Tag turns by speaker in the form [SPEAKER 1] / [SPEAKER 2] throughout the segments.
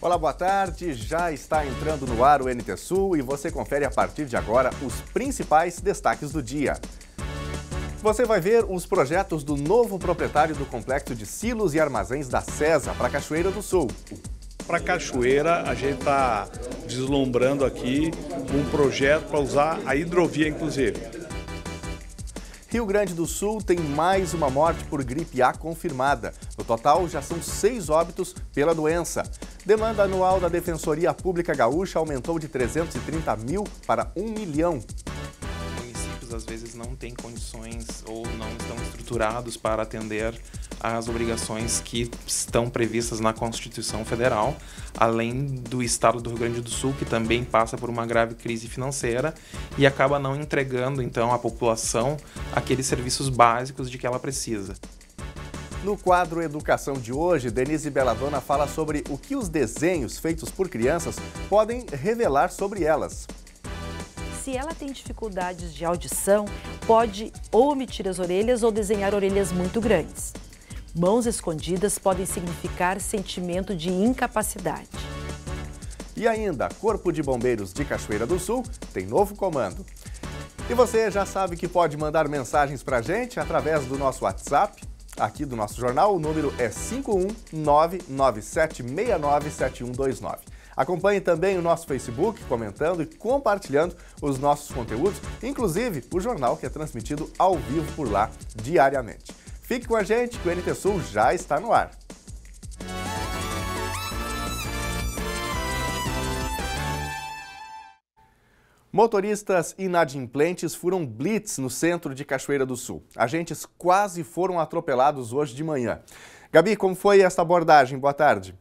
[SPEAKER 1] Olá, boa tarde. Já está entrando no ar o NT Sul e você confere a partir de agora os principais destaques do dia. Você vai ver os projetos do novo proprietário do complexo de silos e armazéns da CESA para Cachoeira do Sul.
[SPEAKER 2] Para Cachoeira, a gente está deslumbrando aqui um projeto para usar a hidrovia, inclusive.
[SPEAKER 1] Rio Grande do Sul tem mais uma morte por gripe A confirmada. No total, já são 6 óbitos pela doença. Demanda anual da Defensoria Pública Gaúcha aumentou de 330 mil para 1 milhão.
[SPEAKER 3] Municípios, às vezes, não têm condições ou não estão estruturados para atender às obrigações que estão previstas na Constituição Federal, além do Estado do Rio Grande do Sul, que também passa por uma grave crise financeira e acaba não entregando, então, à população aqueles serviços básicos de que ela precisa.
[SPEAKER 1] No quadro Educação de hoje, Denise Belladonna fala sobre o que os desenhos feitos por crianças podem revelar sobre elas.
[SPEAKER 4] Se ela tem dificuldades de audição, pode ou omitir as orelhas ou desenhar orelhas muito grandes. Mãos escondidas podem significar sentimento de incapacidade.
[SPEAKER 1] E ainda, Corpo de Bombeiros de Cachoeira do Sul tem novo comando. E você já sabe que pode mandar mensagens para a gente através do nosso WhatsApp, aqui do nosso jornal. O número é 51997697129. Acompanhe também o nosso Facebook, comentando e compartilhando os nossos conteúdos, inclusive o jornal que é transmitido ao vivo por lá diariamente. Fique com a gente que o NT Sul já está no ar. Motoristas inadimplentes furam blitz no centro de Cachoeira do Sul. Agentes quase foram atropelados hoje de manhã. Gabi, como foi esta abordagem? Boa tarde.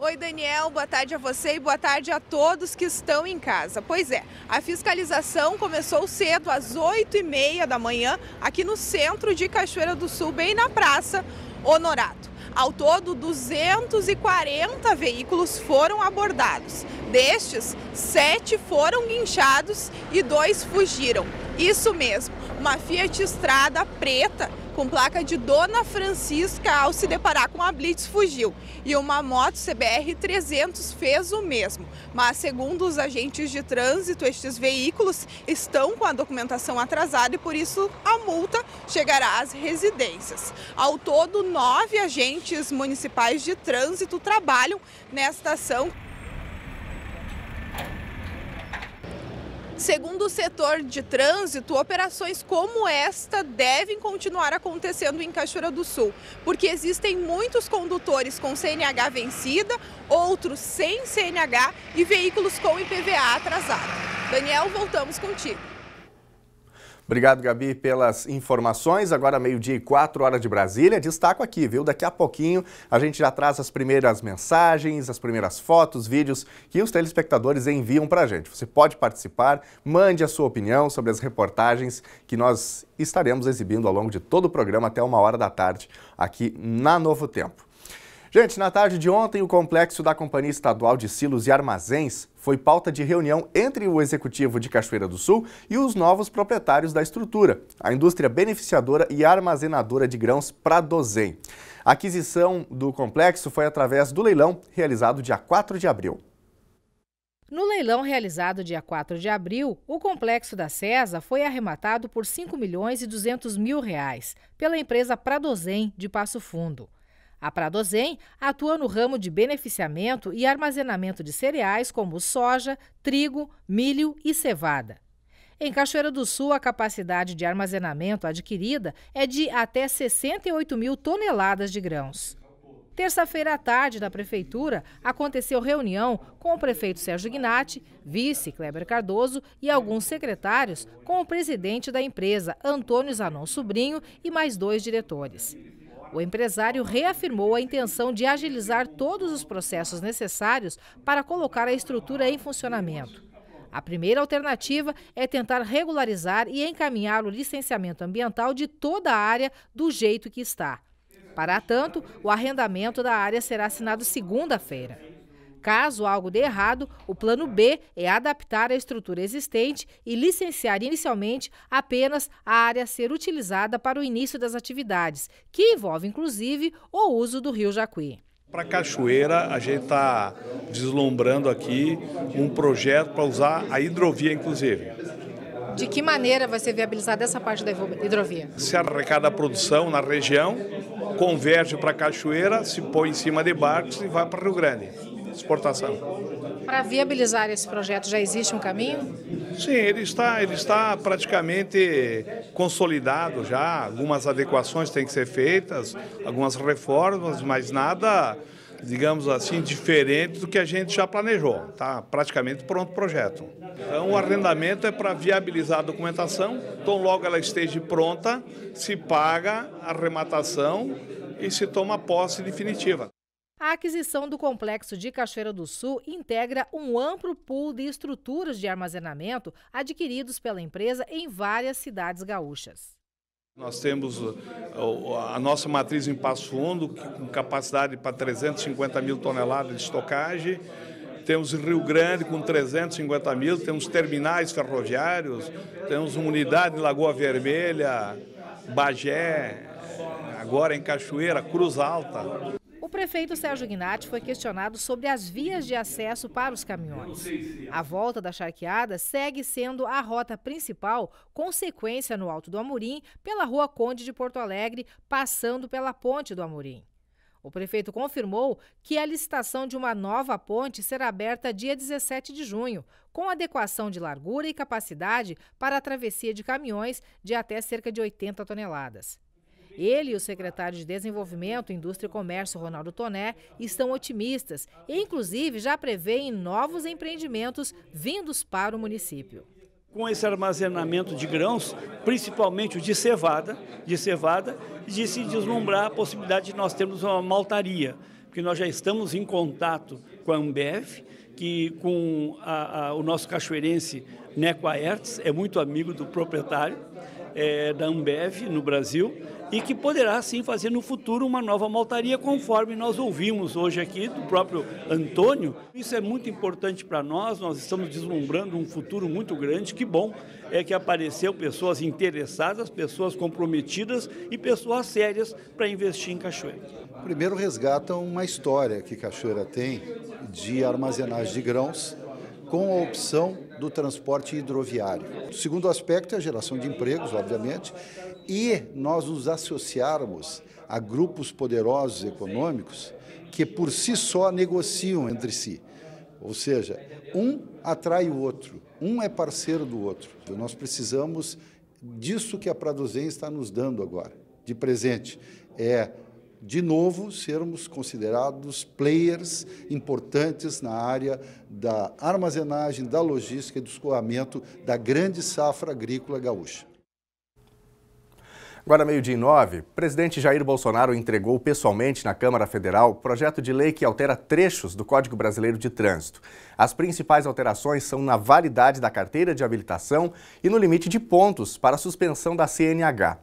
[SPEAKER 5] Oi, Daniel, boa tarde a você e boa tarde a todos que estão em casa. Pois é, a fiscalização começou cedo, às 8h30 da manhã, aqui no centro de Cachoeira do Sul, bem na Praça Honorato. Ao todo, 240 veículos foram abordados. Destes, 7 foram guinchados e 2 fugiram. Isso mesmo, uma Fiat Strada preta com placa de Dona Francisca, ao se deparar com a blitz, fugiu. E uma moto CBR 300 fez o mesmo. Mas, segundo os agentes de trânsito, estes veículos estão com a documentação atrasada e, por isso, a multa chegará às residências. Ao todo, 9 agentes municipais de trânsito trabalham nesta ação. Segundo o setor de trânsito, operações como esta devem continuar acontecendo em Cachoeira do Sul, porque existem muitos condutores com CNH vencida, outros sem CNH e veículos com IPVA atrasado. Daniel, voltamos contigo.
[SPEAKER 1] Obrigado, Gabi, pelas informações. Agora, 12h04 de Brasília. Destaco aqui, viu? Daqui a pouquinho a gente já traz as primeiras mensagens, as primeiras fotos, vídeos que os telespectadores enviam para a gente. Você pode participar, mande a sua opinião sobre as reportagens que nós estaremos exibindo ao longo de todo o programa até 13h aqui na Novo Tempo. Gente, na tarde de ontem, o complexo da Companhia Estadual de Silos e Armazéns foi pauta de reunião entre o Executivo de Cachoeira do Sul e os novos proprietários da estrutura, a indústria beneficiadora e armazenadora de grãos Pradozem. A aquisição do complexo foi através do leilão realizado dia 4 de abril.
[SPEAKER 6] No leilão realizado dia 4 de abril, o complexo da CESA foi arrematado por R$ 5.200.000 pela empresa Pradozem de Passo Fundo. A Pradozem atua no ramo de beneficiamento e armazenamento de cereais como soja, trigo, milho e cevada. Em Cachoeira do Sul, a capacidade de armazenamento adquirida é de até 68 mil toneladas de grãos. Terça-feira à tarde, na Prefeitura, aconteceu reunião com o prefeito Sérgio Ignati, vice Kleber Cardoso e alguns secretários com o presidente da empresa, Antônio Zanon Sobrinho, e mais 2 diretores. O empresário reafirmou a intenção de agilizar todos os processos necessários para colocar a estrutura em funcionamento. A primeira alternativa é tentar regularizar e encaminhar o licenciamento ambiental de toda a área do jeito que está. Para tanto, o arrendamento da área será assinado segunda-feira. Caso algo dê errado, o plano B é adaptar a estrutura existente e licenciar inicialmente apenas a área a ser utilizada para o início das atividades, que envolve inclusive o uso do Rio Jacuí.
[SPEAKER 2] Para Cachoeira, a gente está vislumbrando aqui um projeto para usar a hidrovia, inclusive.
[SPEAKER 6] De que maneira vai ser viabilizada essa parte da hidrovia?
[SPEAKER 2] Se arrecada a produção na região, converge para Cachoeira, se põe em cima de barcos e vai para Rio Grande. Exportação.
[SPEAKER 6] Para viabilizar esse projeto, já existe um caminho?
[SPEAKER 2] Sim, ele está praticamente consolidado já. Algumas adequações têm que ser feitas, algumas reformas, mas nada, digamos assim, diferente do que a gente já planejou. Está praticamente pronto o projeto. Então, o arrendamento é para viabilizar a documentação, então logo ela esteja pronta, se paga a arrematação e se toma posse definitiva.
[SPEAKER 6] A aquisição do complexo de Cachoeira do Sul integra um amplo pool de estruturas de armazenamento adquiridos pela empresa em várias cidades gaúchas.
[SPEAKER 2] Nós temos a nossa matriz em Passo Fundo, com capacidade para 350 mil toneladas de estocagem. Temos Rio Grande com 350 mil, temos terminais ferroviários, temos uma unidade em Lagoa Vermelha, Bagé, agora em Cachoeira, Cruz Alta.
[SPEAKER 6] O prefeito Sérgio Gnatti foi questionado sobre as vias de acesso para os caminhões. A volta da charqueada segue sendo a rota principal, com sequência no Alto do Amorim, pela Rua Conde de Porto Alegre, passando pela Ponte do Amorim. O prefeito confirmou que a licitação de uma nova ponte será aberta dia 17 de junho, com adequação de largura e capacidade para a travessia de caminhões de até cerca de 80 toneladas. Ele e o secretário de Desenvolvimento, Indústria e Comércio, Ronaldo Toné, estão otimistas e, inclusive, já prevêem novos empreendimentos vindos para o município.
[SPEAKER 7] Com esse armazenamento de grãos, principalmente o de cevada, de se deslumbrar a possibilidade de nós termos uma maltaria, porque nós já estamos em contato com a Ambev, que com o nosso cachoeirense Neco Aertes, é muito amigo do proprietário da Ambev no Brasil, e que poderá sim fazer no futuro uma nova maltaria, conforme nós ouvimos hoje aqui do próprio Antônio. Isso é muito importante para nós estamos deslumbrando um futuro muito grande. Que bom é que apareceu pessoas interessadas, pessoas comprometidas e pessoas sérias para investir em Cachoeira.
[SPEAKER 8] Primeiro resgata uma história que Cachoeira tem de armazenagem de grãos, com a opção do transporte hidroviário. O segundo aspecto é a geração de empregos, obviamente, e nós nos associarmos a grupos poderosos econômicos que por si só negociam entre si. Ou seja, um atrai o outro, um é parceiro do outro. Nós precisamos disso que a Pradozen está nos dando agora, de presente. De novo, sermos considerados players importantes na área da armazenagem, da logística e do escoamento da grande safra agrícola gaúcha.
[SPEAKER 1] Agora, 12:09, o presidente Jair Bolsonaro entregou pessoalmente na Câmara Federal o projeto de lei que altera trechos do Código Brasileiro de Trânsito. As principais alterações são na validade da carteira de habilitação e no limite de pontos para a suspensão da CNH.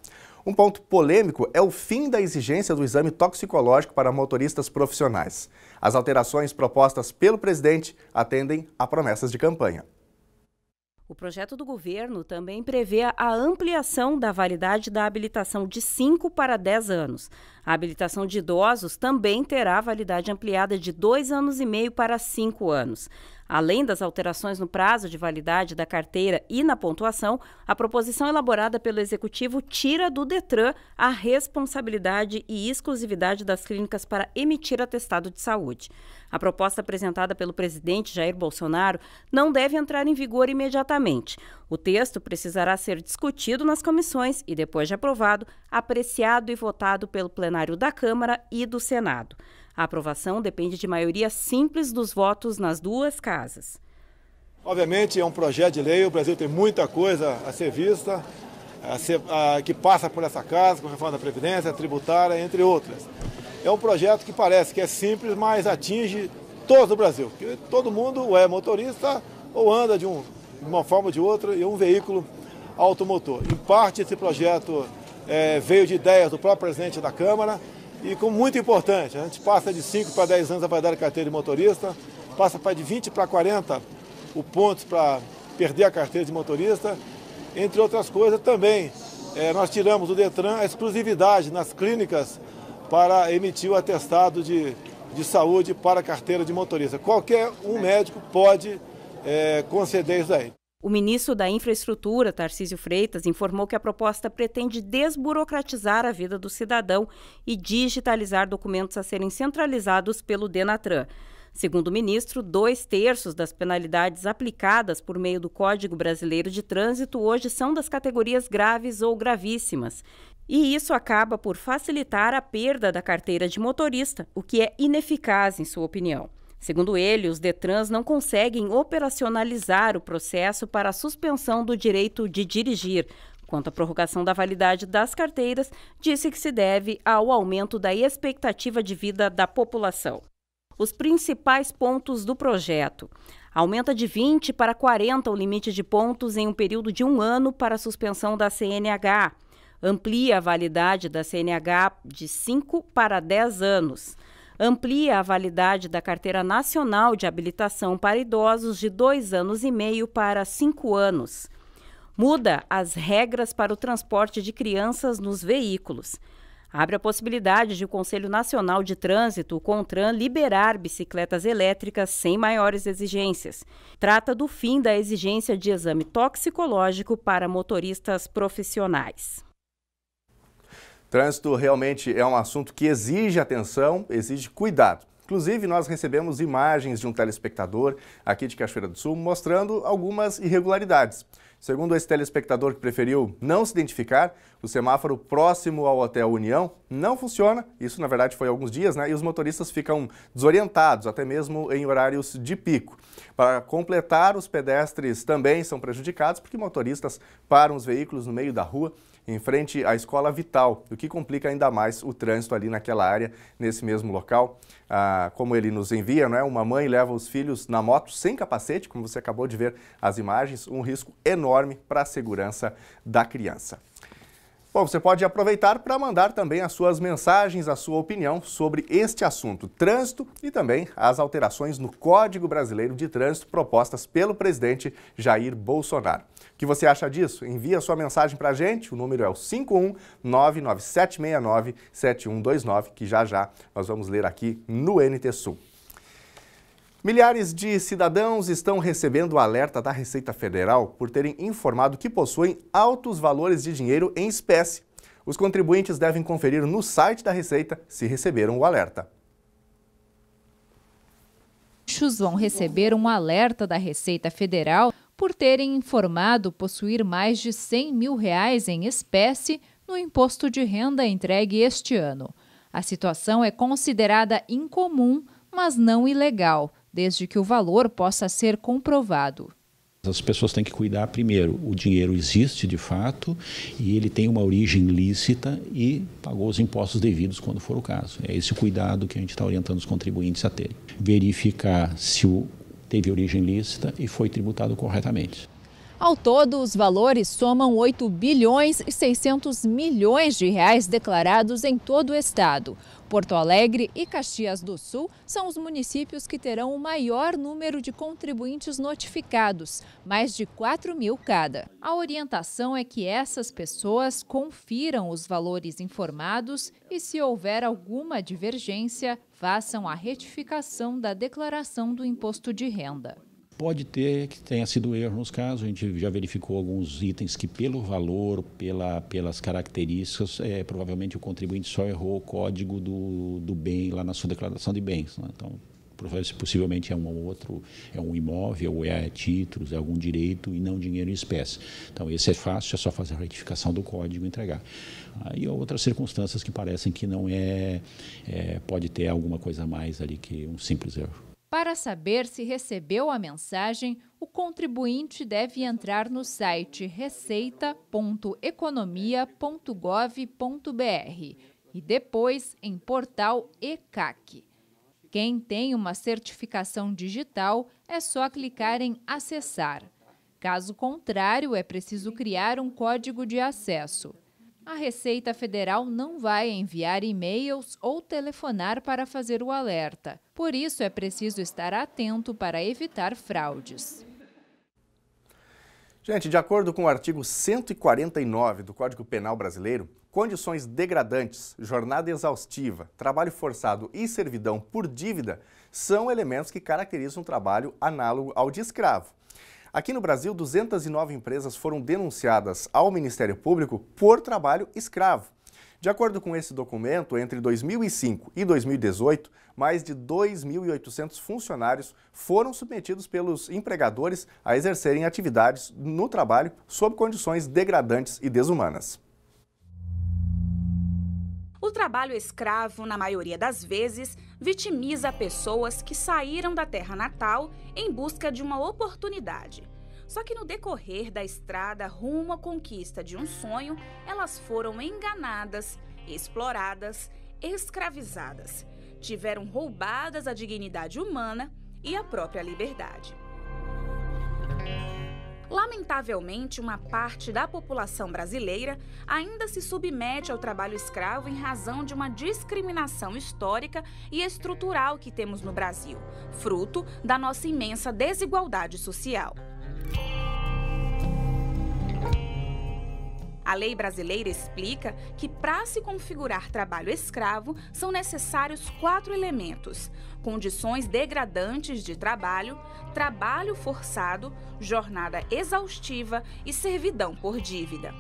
[SPEAKER 1] Um ponto polêmico é o fim da exigência do exame toxicológico para motoristas profissionais. As alterações propostas pelo presidente atendem a promessas de campanha.
[SPEAKER 9] O projeto do governo também prevê a ampliação da validade da habilitação de 5 para 10 anos. A habilitação de idosos também terá validade ampliada de 2,5 anos para 5 anos. Além das alterações no prazo de validade da carteira e na pontuação, a proposição elaborada pelo Executivo tira do Detran a responsabilidade e exclusividade das clínicas para emitir atestado de saúde. A proposta apresentada pelo presidente Jair Bolsonaro não deve entrar em vigor imediatamente. O texto precisará ser discutido nas comissões e, depois de aprovado, apreciado e votado pelo plenário da Câmara e do Senado. A aprovação depende de maioria simples dos votos nas duas casas.
[SPEAKER 10] Obviamente é um projeto de lei, o Brasil tem muita coisa a ser vista, que passa por essa casa, com a reforma da Previdência, tributária, entre outras. É um projeto que parece que é simples, mas atinge todo o Brasil. Porque todo mundo é motorista ou anda de uma forma ou de outra em um veículo automotor. Em parte, esse projeto veio de ideias do próprio presidente da Câmara, e como muito importante, a gente passa de 5 para 10 anos a validade da carteira de motorista, passa de 20 para 40 o pontos para perder a carteira de motorista, entre outras coisas também. Nós tiramos do Detran a exclusividade nas clínicas para emitir o atestado de de saúde para a carteira de motorista. Qualquer um médico pode conceder isso aí.
[SPEAKER 9] O ministro da Infraestrutura, Tarcísio Freitas, informou que a proposta pretende desburocratizar a vida do cidadão e digitalizar documentos a serem centralizados pelo Denatran. Segundo o ministro, 2/3 das penalidades aplicadas por meio do Código Brasileiro de Trânsito hoje são das categorias graves ou gravíssimas. E isso acaba por facilitar a perda da carteira de motorista, o que é ineficaz, em sua opinião. Segundo ele, os Detrans não conseguem operacionalizar o processo para a suspensão do direito de dirigir. Quanto à prorrogação da validade das carteiras, disse que se deve ao aumento da expectativa de vida da população. Os principais pontos do projeto: aumenta de 20 para 40 o limite de pontos em um período de 1 ano para a suspensão da CNH. Amplia a validade da CNH de 5 para 10 anos. Amplia a validade da Carteira Nacional de Habilitação para Idosos de 2,5 anos para 5 anos. Muda as regras para o transporte de crianças nos veículos. Abre a possibilidade de o Conselho Nacional de Trânsito, o CONTRAN, liberar bicicletas elétricas sem maiores exigências. Trata do fim da exigência de exame toxicológico para motoristas profissionais.
[SPEAKER 1] Trânsito realmente é um assunto que exige atenção, exige cuidado. Inclusive, nós recebemos imagens de um telespectador aqui de Cachoeira do Sul mostrando algumas irregularidades. Segundo esse telespectador que preferiu não se identificar, o semáforo próximo ao Hotel União não funciona. Isso, na verdade, foi há alguns dias, né? E os motoristas ficam desorientados, até mesmo em horários de pico. Para completar, os pedestres também são prejudicados porque motoristas param os veículos no meio da rua, em frente à Escola Vital, o que complica ainda mais o trânsito ali naquela área, nesse mesmo local. Como ele nos envia, né? Uma mãe leva os filhos na moto sem capacete, como você acabou de ver as imagens, um risco enorme para a segurança da criança. Bom, você pode aproveitar para mandar também as suas mensagens, a sua opinião sobre este assunto, trânsito, e também as alterações no Código Brasileiro de Trânsito propostas pelo presidente Jair Bolsonaro. O que você acha disso? Envie a sua mensagem para a gente, o número é o 51997697129, que já nós vamos ler aqui no NT Sul. Milhares de cidadãos estão recebendo o alerta da Receita Federal por terem informado que possuem altos valores de dinheiro em espécie. Os contribuintes devem conferir no site da Receita se receberam o alerta.
[SPEAKER 11] Vão receber um alerta da Receita Federal por terem informado possuir mais de R$100 mil em espécie no imposto de renda entregue este ano. A situação é considerada incomum, mas não ilegal, desde que o valor possa ser comprovado.
[SPEAKER 12] As pessoas têm que cuidar, primeiro, o dinheiro existe de fato e ele tem uma origem lícita e pagou os impostos devidos quando for o caso. É esse o cuidado que a gente está orientando os contribuintes a terem. Verificar se teve origem lícita e foi tributado corretamente.
[SPEAKER 11] Ao todo, os valores somam R$8 bilhões e 600 milhões de reais declarados em todo o estado. Porto Alegre e Caxias do Sul são os municípios que terão o maior número de contribuintes notificados, mais de 4 mil cada. A orientação é que essas pessoas confiram os valores informados e, se houver alguma divergência, façam a retificação da declaração do imposto de renda.
[SPEAKER 12] Pode ter que tenha sido erro nos casos, a gente já verificou alguns itens que pelo valor, pelas características, provavelmente o contribuinte só errou o código do bem lá na sua declaração de bens, né? Então, possivelmente é um imóvel, é títulos, é algum direito e não dinheiro em espécie. Então esse é fácil, é só fazer a retificação do código e entregar. Aí outras circunstâncias que parecem que não pode ter alguma coisa a mais ali que um simples erro.
[SPEAKER 11] Para saber se recebeu a mensagem, o contribuinte deve entrar no site receita.economia.gov.br e depois em portal ECAC. Quem tem uma certificação digital é só clicar em acessar. Caso contrário, é preciso criar um código de acesso. A Receita Federal não vai enviar e-mails ou telefonar para fazer o alerta. Por isso, é preciso estar atento para evitar fraudes.
[SPEAKER 1] Gente, de acordo com o artigo 149 do Código Penal Brasileiro, condições degradantes, jornada exaustiva, trabalho forçado e servidão por dívida são elementos que caracterizam um trabalho análogo ao de escravo. Aqui no Brasil, 209 empresas foram denunciadas ao Ministério Público por trabalho escravo. De acordo com esse documento, entre 2005 e 2018, mais de 2.800 funcionários foram submetidos pelos empregadores a exercerem atividades no trabalho sob condições degradantes e desumanas.
[SPEAKER 13] O trabalho escravo, na maioria das vezes, vitimiza pessoas que saíram da terra natal em busca de uma oportunidade. Só que no decorrer da estrada rumo à conquista de um sonho, elas foram enganadas, exploradas, escravizadas. Tiveram roubadas a dignidade humana e a própria liberdade. Lamentavelmente, uma parte da população brasileira ainda se submete ao trabalho escravo em razão de uma discriminação histórica e estrutural que temos no Brasil, fruto da nossa imensa desigualdade social. A lei brasileira explica que, para se configurar trabalho escravo, são necessários 4 elementos: condições degradantes de trabalho, trabalho forçado, jornada exaustiva e servidão por dívida.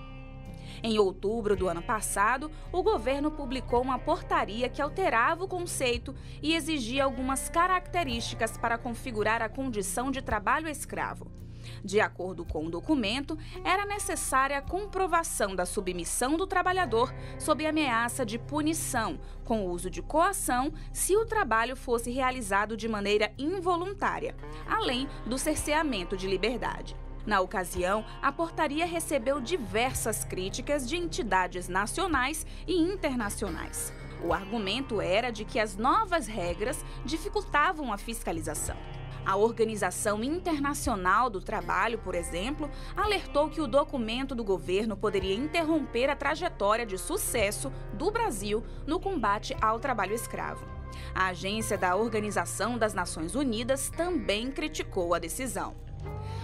[SPEAKER 13] Em outubro do ano passado, o governo publicou uma portaria que alterava o conceito e exigia algumas características para configurar a condição de trabalho escravo. De acordo com o documento, era necessária a comprovação da submissão do trabalhador sob ameaça de punição, com o uso de coação, se o trabalho fosse realizado de maneira involuntária, além do cerceamento de liberdade. Na ocasião, a portaria recebeu diversas críticas de entidades nacionais e internacionais. O argumento era de que as novas regras dificultavam a fiscalização. A Organização Internacional do Trabalho, por exemplo, alertou que o documento do governo poderia interromper a trajetória de sucesso do Brasil no combate ao trabalho escravo. A agência da Organização das Nações Unidas também criticou a decisão.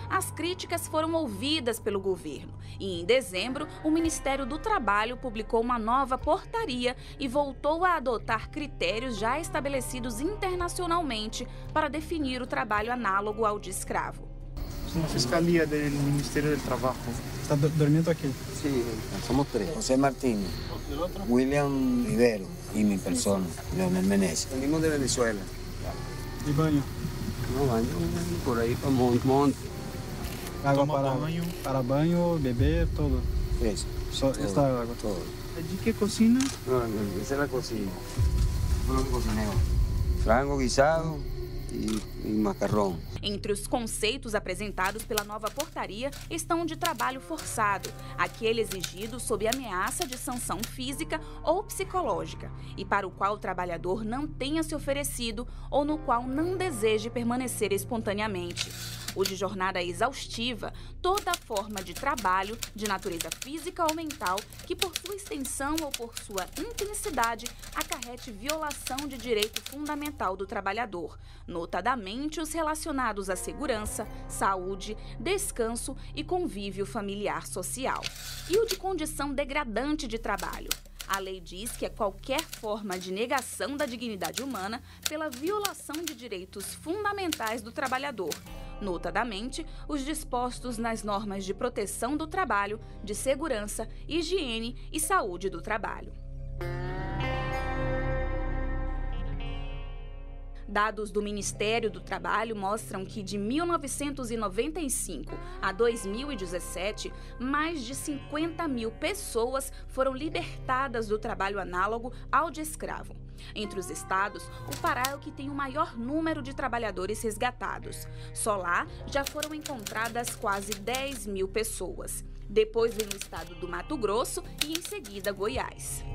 [SPEAKER 13] As críticas foram ouvidas pelo governo e, em dezembro, o Ministério do Trabalho publicou uma nova portaria e voltou a adotar critérios já estabelecidos internacionalmente para definir o trabalho análogo ao de escravo.
[SPEAKER 14] Na Fiscalia do Ministério do Trabalho. Está dormindo aqui?
[SPEAKER 15] Sim, somos 3. José Martín, William Rivero e minha pessoa, Leonel Menezes. Venimos de Venezuela.
[SPEAKER 14] E banho?
[SPEAKER 15] No baño, por ahí para monte.
[SPEAKER 14] Água para banho, beber, todo.
[SPEAKER 15] Isso.
[SPEAKER 14] Só esta água.
[SPEAKER 15] Todo.
[SPEAKER 14] De que cocina?
[SPEAKER 15] Não, essa é a cozinha. Frango cozinero. Frango guisado e macarrão.
[SPEAKER 13] Entre os conceitos apresentados pela nova portaria estão o de trabalho forçado, aquele exigido sob ameaça de sanção física ou psicológica, e para o qual o trabalhador não tenha se oferecido ou no qual não deseje permanecer espontaneamente. O de jornada exaustiva, toda forma de trabalho, de natureza física ou mental, que por sua extensão ou por sua intensidade acarrete violação de direito fundamental do trabalhador, notadamente os relacionados à segurança, saúde, descanso e convívio familiar social. E o de condição degradante de trabalho. A lei diz que é qualquer forma de negação da dignidade humana pela violação de direitos fundamentais do trabalhador, notadamente os dispostos nas normas de proteção do trabalho, de segurança, higiene e saúde do trabalho. Dados do Ministério do Trabalho mostram que de 1995 a 2017, mais de 50 mil pessoas foram libertadas do trabalho análogo ao de escravo. Entre os estados, o Pará é o que tem o maior número de trabalhadores resgatados. Só lá já foram encontradas quase 10 mil pessoas. Depois vem o estado do Mato Grosso e, em seguida, Goiás.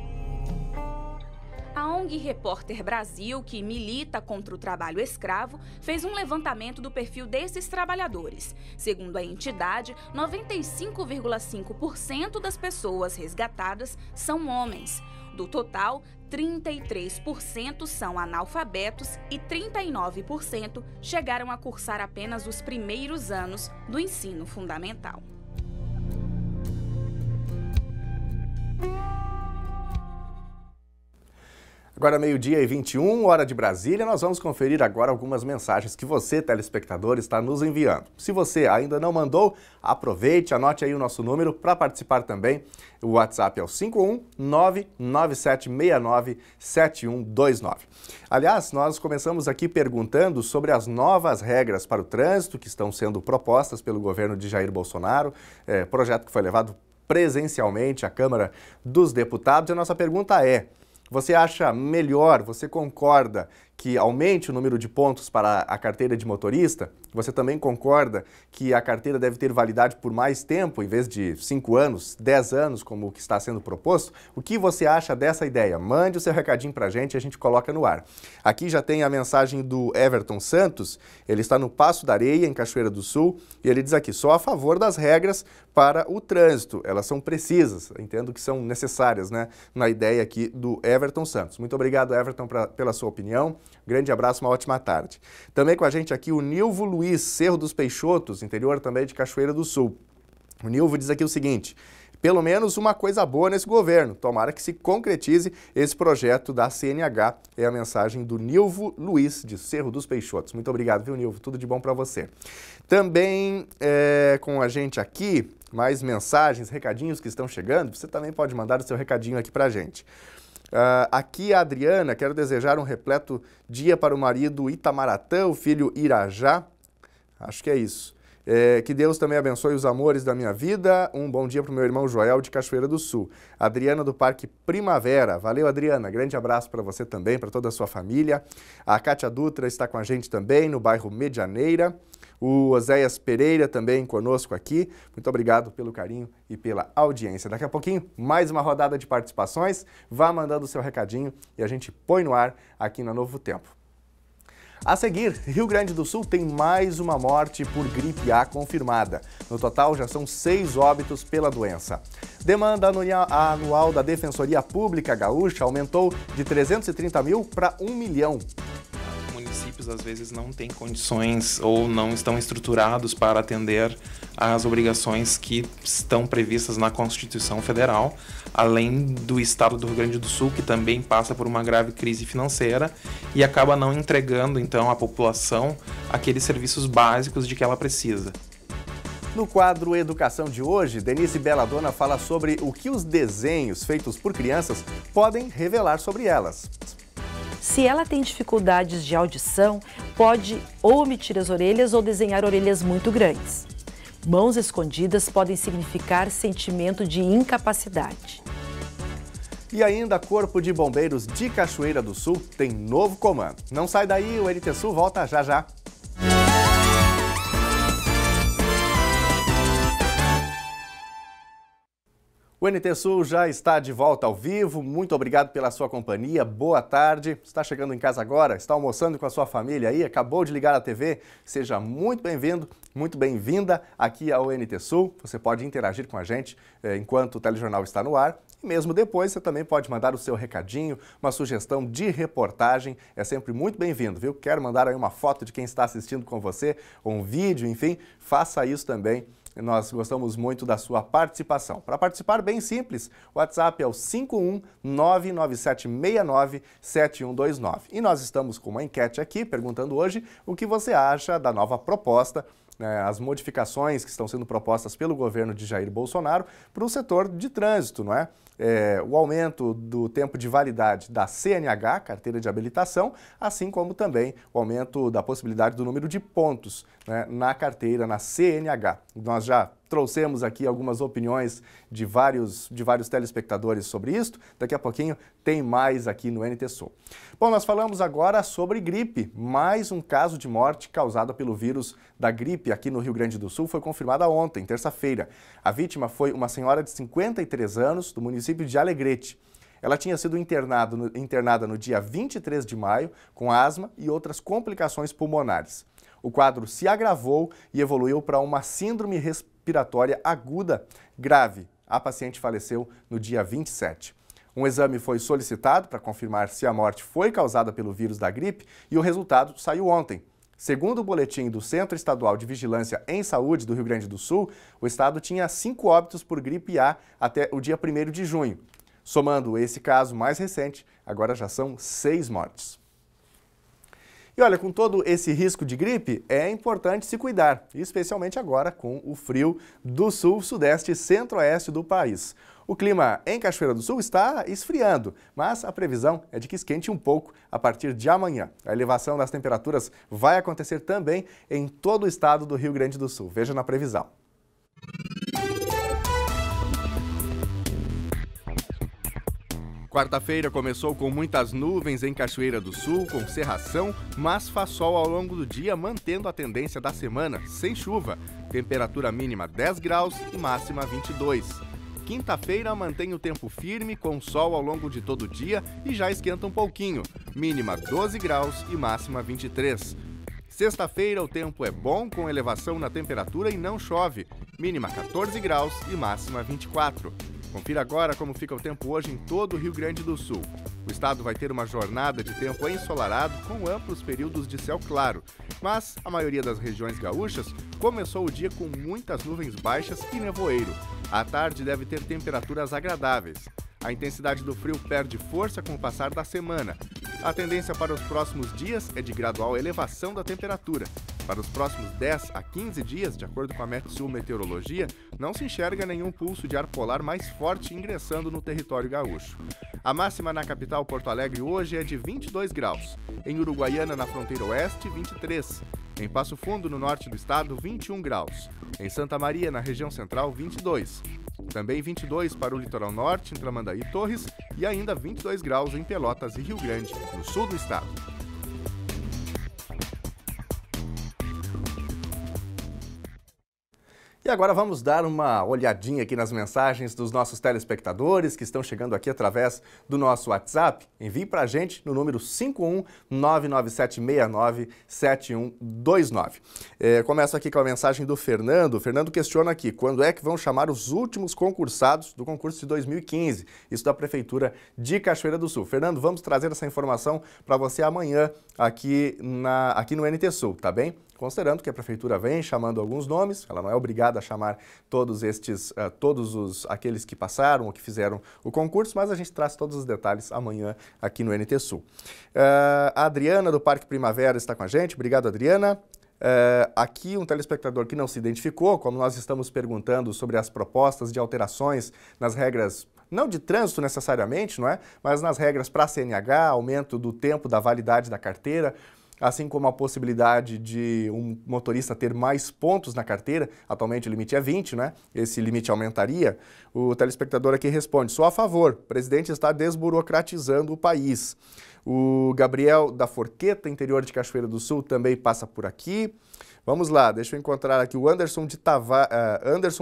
[SPEAKER 13] A ONG Repórter Brasil, que milita contra o trabalho escravo, fez um levantamento do perfil desses trabalhadores. Segundo a entidade, 95,5% das pessoas resgatadas são homens. Do total, 33% são analfabetos e 39% chegaram a cursar apenas os primeiros anos do ensino fundamental.
[SPEAKER 1] Agora meio-dia e 21, hora de Brasília, nós vamos conferir agora algumas mensagens que você, telespectador, está nos enviando. Se você ainda não mandou, aproveite, anote aí o nosso número para participar também. O WhatsApp é o 51997697129. Aliás, nós começamos aqui perguntando sobre as novas regras para o trânsito que estão sendo propostas pelo governo de Jair Bolsonaro, projeto que foi levado presencialmente à Câmara dos Deputados. E a nossa pergunta é: você acha melhor, você concorda que aumente o número de pontos para a carteira de motorista? Você também concorda que a carteira deve ter validade por mais tempo, em vez de 5 anos, 10 anos, como o que está sendo proposto? O que você acha dessa ideia? Mande o seu recadinho para a gente coloca no ar. Aqui já tem a mensagem do Everton Santos, ele está no Passo da Areia, em Cachoeira do Sul, e ele diz aqui: sou a favor das regras para o trânsito, elas são precisas, entendo que são necessárias, né, na ideia aqui do Everton Santos. Muito obrigado, Everton, pela sua opinião. Grande abraço, uma ótima tarde. Também com a gente aqui o Nilvo Luiz, Cerro dos Peixotos, interior também de Cachoeira do Sul. O Nilvo diz aqui o seguinte: pelo menos uma coisa boa nesse governo, tomara que se concretize esse projeto da CNH. É a mensagem do Nilvo Luiz, de Cerro dos Peixotos. Muito obrigado, viu, Nilvo? Tudo de bom para você. Também com a gente aqui, mais mensagens, recadinhos que estão chegando. Você também pode mandar o seu recadinho aqui para a gente. Aqui a Adriana: quero desejar um repleto dia para o marido Itamaratã, o filho Irajá. Acho que é isso. Que Deus também abençoe os amores da minha vida. Um bom dia para o meu irmão Joel, de Cachoeira do Sul. Adriana, do Parque Primavera. Valeu, Adriana. Grande abraço para você também, para toda a sua família. A Cátia Dutra está com a gente também, no bairro Medianeira. O Oséias Pereira também conosco aqui. Muito obrigado pelo carinho e pela audiência. Daqui a pouquinho, mais uma rodada de participações. Vá mandando o seu recadinho e a gente põe no ar aqui na Novo Tempo. A seguir, Rio Grande do Sul tem mais uma morte por gripe A confirmada. No total, já são 6 óbitos pela doença. Demanda anual da Defensoria Pública Gaúcha aumentou de 330 mil para 1 milhão.
[SPEAKER 3] Municípios às vezes não têm condições ou não estão estruturados para atender às obrigações que estão previstas na Constituição Federal, além do estado do Rio Grande do Sul, que também passa por uma grave crise financeira e acaba não entregando então à população aqueles serviços básicos de que ela precisa.
[SPEAKER 1] No quadro Educação de hoje, Denise Belladonna fala sobre o que os desenhos feitos por crianças podem revelar sobre elas.
[SPEAKER 4] Se ela tem dificuldades de audição, pode ou omitir as orelhas ou desenhar orelhas muito grandes. Mãos escondidas podem significar sentimento de incapacidade.
[SPEAKER 1] E ainda, Corpo de Bombeiros de Cachoeira do Sul tem novo comando. Não sai daí, o NT Sul volta já já. O NT Sul já está de volta ao vivo. Muito obrigado pela sua companhia. Boa tarde. Está chegando em casa agora? Está almoçando com a sua família aí? Acabou de ligar a TV? Seja muito bem-vindo, muito bem-vinda aqui ao NT Sul. Você pode interagir com a gente enquanto o telejornal está no ar. E mesmo depois, você também pode mandar o seu recadinho, uma sugestão de reportagem. É sempre muito bem-vindo, viu? Quer mandar aí uma foto de quem está assistindo com você, ou um vídeo, enfim, faça isso também. Nós gostamos muito da sua participação. Para participar, bem simples, o WhatsApp é o 51997697129. E nós estamos com uma enquete aqui, perguntando hoje o que você acha da nova proposta, as modificações que estão sendo propostas pelo governo de Jair Bolsonaro para o setor de trânsito, não é? O aumento do tempo de validade da CNH, carteira de habilitação, assim como também o aumento da possibilidade do número de pontos, né, na carteira, na CNH. Nós já trouxemos aqui algumas opiniões de vários telespectadores sobre isso. Daqui a pouquinho tem mais aqui no NT Sul. Bom, nós falamos agora sobre gripe. Mais um caso de morte causado pelo vírus da gripe aqui no Rio Grande do Sul foi confirmada ontem, terça-feira. A vítima foi uma senhora de 53 anos do município de Alegrete. Ela tinha sido internada no dia 23 de maio com asma e outras complicações pulmonares. O quadro se agravou e evoluiu para uma síndrome respiratória aguda grave. A paciente faleceu no dia 27. Um exame foi solicitado para confirmar se a morte foi causada pelo vírus da gripe e o resultado saiu ontem. Segundo o boletim do Centro Estadual de Vigilância em Saúde do Rio Grande do Sul, o estado tinha 5 óbitos por gripe A até o dia 1º de junho. Somando esse caso mais recente, agora já são 6 mortes. E olha, com todo esse risco de gripe, é importante se cuidar, especialmente agora com o frio do sul, sudeste e centro-oeste do país. O clima em Cachoeira do Sul está esfriando, mas a previsão é de que esquente um pouco a partir de amanhã. A elevação das temperaturas vai acontecer também em todo o estado do Rio Grande do Sul. Veja na previsão. Quarta-feira começou com muitas nuvens em Cachoeira do Sul, com cerração, mas faz sol ao longo do dia, mantendo a tendência da semana, sem chuva. Temperatura mínima 10 graus e máxima 22. Quinta-feira mantém o tempo firme, com sol ao longo de todo o dia e já esquenta um pouquinho. Mínima 12 graus e máxima 23. Sexta-feira o tempo é bom, com elevação na temperatura e não chove. Mínima 14 graus e máxima 24. Confira agora como fica o tempo hoje em todo o Rio Grande do Sul. O estado vai ter uma jornada de tempo ensolarado com amplos períodos de céu claro, mas a maioria das regiões gaúchas começou o dia com muitas nuvens baixas e nevoeiro. À tarde deve ter temperaturas agradáveis. A intensidade do frio perde força com o passar da semana. A tendência para os próximos dias é de gradual elevação da temperatura. Para os próximos 10 a 15 dias, de acordo com a Metsul Meteorologia, não se enxerga nenhum pulso de ar polar mais forte ingressando no território gaúcho. A máxima na capital Porto Alegre hoje é de 22 graus. Em Uruguaiana, na fronteira oeste, 23. Em Passo Fundo, no norte do estado, 21 graus. Em Santa Maria, na região central, 22. Também 22 para o litoral norte, em Tramandaí e Torres, e ainda 22 graus em Pelotas e Rio Grande, no sul do estado. E agora vamos dar uma olhadinha aqui nas mensagens dos nossos telespectadores que estão chegando aqui através do nosso WhatsApp. Envie para a gente no número 51997697129. Começo aqui com a mensagem do Fernando. O Fernando questiona aqui, quando é que vão chamar os últimos concursados do concurso de 2015? Isso da Prefeitura de Cachoeira do Sul. Fernando, vamos trazer essa informação para você amanhã aqui no NT Sul, tá bem? Considerando que a Prefeitura vem chamando alguns nomes, ela não é obrigada a chamar todos aqueles que passaram ou que fizeram o concurso, mas a gente traz todos os detalhes amanhã aqui no NT Sul. A Adriana, do Parque Primavera, está com a gente. Obrigado, Adriana. Aqui um telespectador que não se identificou, como nós estamos perguntando sobre as propostas de alterações nas regras, não de trânsito necessariamente, não é? Mas nas regras para a CNH, aumento do tempo da validade da carteira, assim como a possibilidade de um motorista ter mais pontos na carteira. Atualmente o limite é 20, né? Esse limite aumentaria. O telespectador aqui responde, sou a favor, o presidente está desburocratizando o país. O Gabriel da Forqueta, interior de Cachoeira do Sul, também passa por aqui. Vamos lá, deixa eu encontrar aqui o Anderson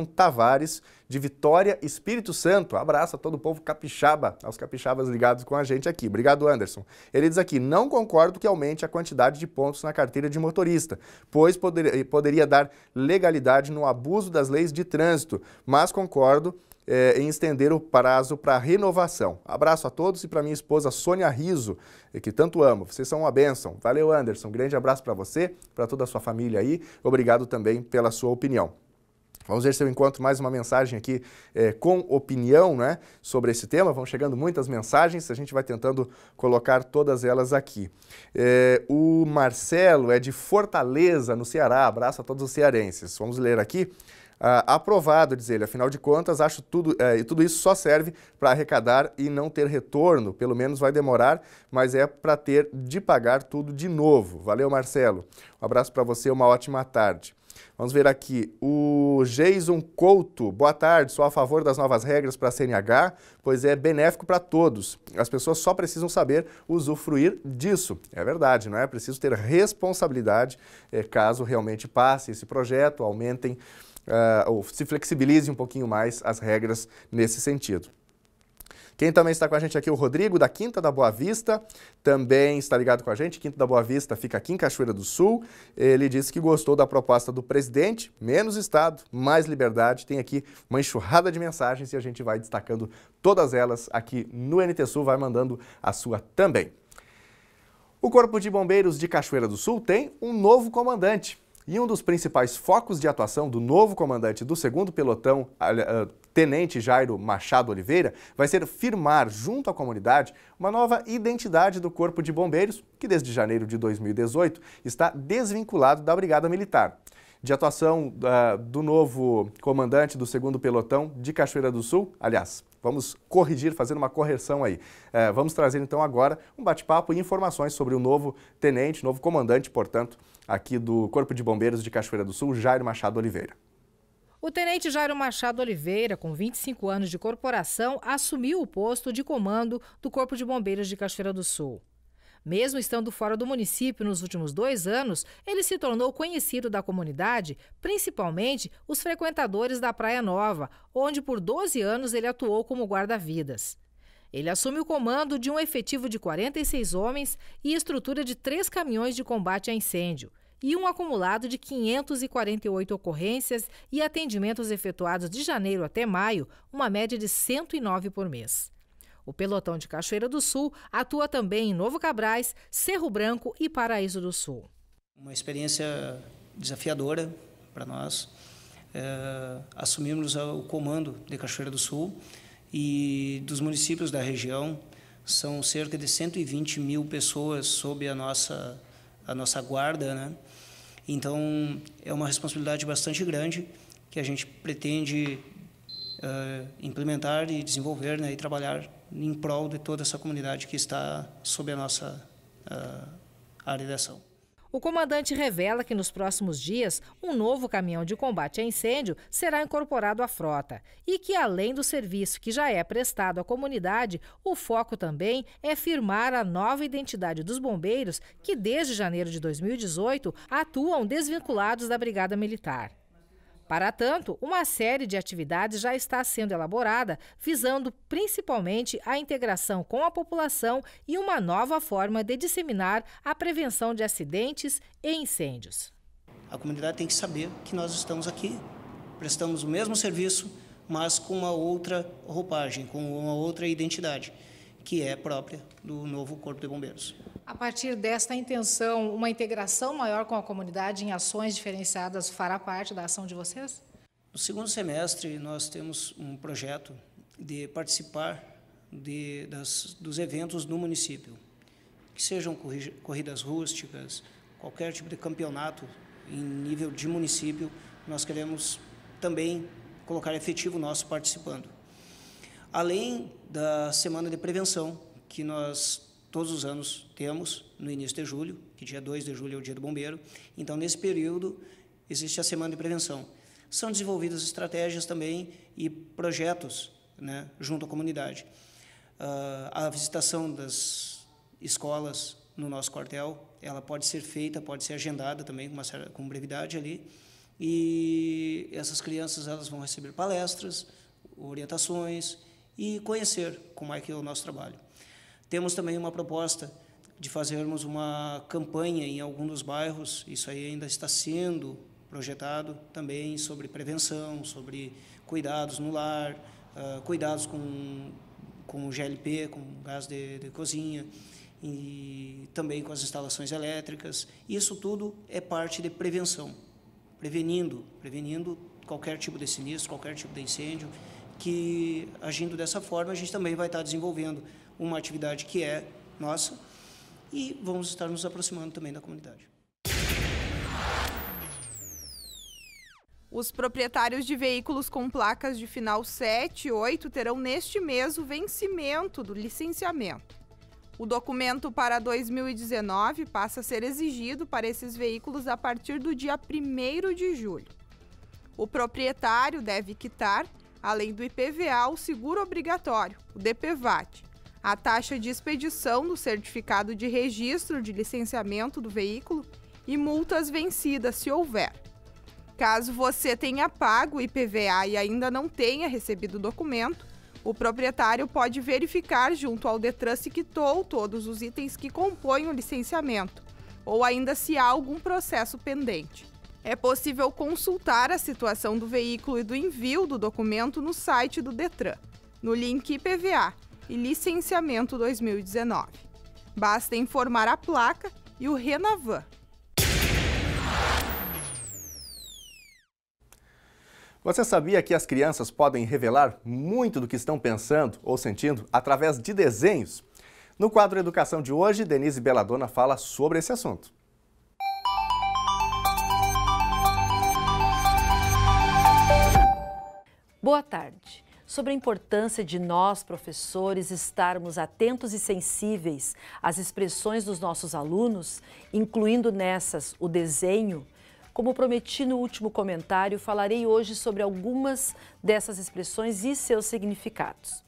[SPEAKER 1] Tavares, de Vitória, Espírito Santo. Abraço a todo o povo capixaba, aos capixabas ligados com a gente aqui. Obrigado, Anderson. Ele diz aqui, não concordo que aumente a quantidade de pontos na carteira de motorista, pois poderia dar legalidade no abuso das leis de trânsito, mas concordo em estender o prazo para renovação. Abraço a todos e para minha esposa Sônia Riso, que tanto amo. Vocês são uma bênção. Valeu, Anderson. Um grande abraço para você, para toda a sua família aí. Obrigado também pela sua opinião. Vamos ver se eu encontro mais uma mensagem aqui com opinião, né, sobre esse tema. Vão chegando muitas mensagens, a gente vai tentando colocar todas elas aqui. O Marcelo é de Fortaleza, no Ceará. Abraço a todos os cearenses. Vamos ler aqui. Aprovado, diz ele, afinal de contas, acho tudo isso só serve para arrecadar e não ter retorno, pelo menos vai demorar, mas é para ter de pagar tudo de novo. Valeu, Marcelo. Um abraço para você, uma ótima tarde. Vamos ver aqui, o Jason Couto, boa tarde, sou a favor das novas regras para a CNH, pois é benéfico para todos. As pessoas só precisam saber usufruir disso. É verdade, não é? Preciso ter responsabilidade caso realmente passe esse projeto, aumentem ou se flexibilize um pouquinho mais as regras nesse sentido. Quem também está com a gente aqui é o Rodrigo, da Quinta da Boa Vista, também está ligado com a gente. Quinta da Boa Vista fica aqui em Cachoeira do Sul. Ele disse que gostou da proposta do presidente, menos Estado, mais liberdade. Tem aqui uma enxurrada de mensagens e a gente vai destacando todas elas aqui no NT Sul, vai mandando a sua também. O Corpo de Bombeiros de Cachoeira do Sul tem um novo comandante. E um dos principais focos de atuação do novo comandante do 2º Pelotão Tenente Jairo Machado Oliveira vai ser firmar junto à comunidade uma nova identidade do Corpo de Bombeiros, que desde janeiro de 2018 está desvinculado da Brigada Militar. De atuação do novo comandante do 2º Pelotão de Cachoeira do Sul, aliás, vamos corrigir, fazer uma correção aí. Vamos trazer então agora um bate-papo e informações sobre o novo tenente, novo comandante, portanto, aqui do Corpo de Bombeiros de Cachoeira do Sul, Jairo Machado Oliveira.
[SPEAKER 6] O tenente Jairo Machado Oliveira, com 25 anos de corporação, assumiu o posto de comando do Corpo de Bombeiros de Cachoeira do Sul. Mesmo estando fora do município nos últimos 2 anos, ele se tornou conhecido da comunidade, principalmente os frequentadores da Praia Nova, onde por 12 anos ele atuou como guarda-vidas. Ele assume o comando de um efetivo de 46 homens e estrutura de 3 caminhões de combate a incêndio, e um acumulado de 548 ocorrências e atendimentos efetuados de janeiro até maio, uma média de 109 por mês. O pelotão de Cachoeira do Sul atua também em Novo Cabrais, Cerro Branco e Paraíso do Sul.
[SPEAKER 16] Uma experiência desafiadora para nós. Assumimos o comando de Cachoeira do Sul e dos municípios da região. São cerca de 120 mil pessoas sob a nossa guarda, né? Então, é uma responsabilidade bastante grande que a gente pretende implementar e desenvolver, né, e trabalhar em prol de toda essa comunidade que está sob a nossa área de ação.
[SPEAKER 6] O comandante revela que nos próximos dias um novo caminhão de combate a incêndio será incorporado à frota e que, além do serviço que já é prestado à comunidade, o foco também é firmar a nova identidade dos bombeiros que, desde janeiro de 2018, atuam desvinculados da Brigada Militar. Para tanto, uma série de atividades já está sendo elaborada, visando principalmente a integração com a população e uma nova forma de disseminar a prevenção de acidentes e incêndios.
[SPEAKER 16] A comunidade tem que saber que nós estamos aqui, prestamos o mesmo serviço, mas com uma outra roupagem, com uma outra identidade, que é própria do novo Corpo de Bombeiros.
[SPEAKER 17] A partir desta intenção, uma integração maior com a comunidade em ações diferenciadas fará parte da ação de vocês?
[SPEAKER 16] No segundo semestre, nós temos um projeto de participar dos eventos no município, que sejam corridas rústicas, qualquer tipo de campeonato em nível de município, nós queremos também colocar efetivo nosso participando. Além da semana de prevenção, que nós todos os anos temos no início de julho, que dia 2 de julho é o dia do bombeiro. Então, nesse período, existe a semana de prevenção. São desenvolvidas estratégias também e projetos, né, junto à comunidade. A visitação das escolas no nosso quartel, ela pode ser feita, pode ser agendada também com brevidade ali. E essas crianças, elas vão receber palestras, orientações e conhecer como é que é o nosso trabalho. Temos também uma proposta de fazermos uma campanha em algum dos bairros, isso aí ainda está sendo projetado também, sobre prevenção, sobre cuidados no lar, cuidados com o GLP, com gás de cozinha, e também com as instalações elétricas. Isso tudo é parte de prevenção, prevenindo qualquer tipo de sinistro, qualquer tipo de incêndio, que agindo dessa forma a gente também vai estar desenvolvendo uma atividade que é nossa e vamos estar nos aproximando também da comunidade.
[SPEAKER 5] Os proprietários de veículos com placas de final 7 e 8 terão neste mês o vencimento do licenciamento. O documento para 2019 passa a ser exigido para esses veículos a partir do dia 1º de julho. O proprietário deve quitar, além do IPVA, o seguro obrigatório, o DPVAT, a taxa de expedição do certificado de registro de licenciamento do veículo e multas vencidas, se houver. Caso você tenha pago o IPVA e ainda não tenha recebido o documento, o proprietário pode verificar junto ao Detran se quitou todos os itens que compõem o licenciamento, ou ainda se há algum processo pendente. É possível consultar a situação do veículo e do envio do documento no site do Detran, no link IPVA e Licenciamento 2019. Basta informar a placa e o Renavan.
[SPEAKER 1] Você sabia que as crianças podem revelar muito do que estão pensando ou sentindo através de desenhos? No quadro Educação de hoje, Denise Belladonna fala sobre esse assunto.
[SPEAKER 4] Boa tarde. Sobre a importância de nós, professores, estarmos atentos e sensíveis às expressões dos nossos alunos, incluindo nessas o desenho, como prometi no último comentário, falarei hoje sobre algumas dessas expressões e seus significados.